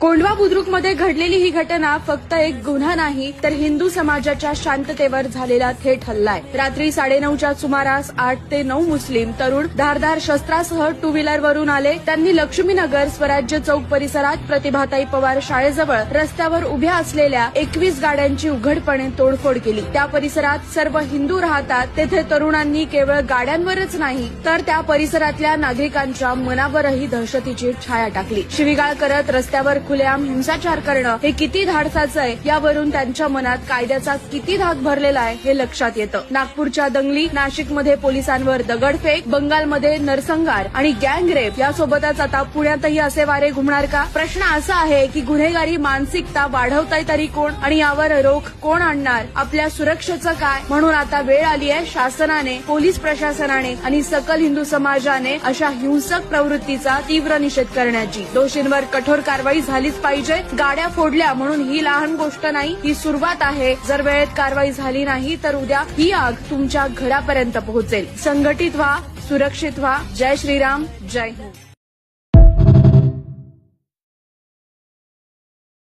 कोंढवा बुद्रुकमध्ये घडलेली ही घटना फक्त एक गुन्हा नाही तर हिंदू समाजाच्या शांततेवर झालेला थेट हल्ला आहे। रात्री 9:30च्या सुमारास 8 ते 9 मुस्लिम तरुण धारदार शस्त्रासह टू व्हीलरवरून आले। त्यांनी लक्ष्मीनगर स्वराज्य चौक परिसरात प्रतिभाताई पवार शाळेजवळ रस्त्यावर उभ्या असलेल्या 21 गाड्यांची उघडपणे तोडफोड केली। त्या परिसरात सर्व हिंदू राहतात, तेथे तरुणांनी केवळ गाड्यांवरच नाही तर त्या परिसरातल्या नागरिकांच्या मनावरही दहशतीची छाया टाकली। शिवीगाळ करत रस्त्यावर खुलेआम हिंसाचार करणं हे किती धाडसाचं आहे यावरून त्यांच्या मनात कायद्याचा किती धाक भरलेला आहे हे लक्षात येतं। नागपूरच्या दंगली, नाशिकमध्ये पोलिसांवर दगडफेक, बंगालमध्ये नरसंहार आणि गँगरेप यासोबतच आता पुण्यातही असे वारे घुमणार का? प्रश्न असा आहे की गुन्हेगारी मानसिकता वाढवताय तरी कोण आणि यावर रोख कोण आणणार? आपल्या सुरक्षेचं काय? म्हणून आता वेळ आली आहे शासनाने, पोलीस प्रशासनाने आणि सकल हिंदू समाजाने अशा हिंसक प्रवृत्तीचा तीव्र निषेध करण्याची। दोषींवर कठोर कारवाई झालीच पाहिजे। गाड्या फोडल्या म्हणून ही लहान गोष्ट नाही, ही सुरुवात आहे। जर वेळेत कारवाई झाली नाही तर उद्या ही आग तुमच्या घरापर्यंत पोहोचेल। संघटित व्हा, सुरक्षित व्हा। जय श्रीराम, जय हिंद।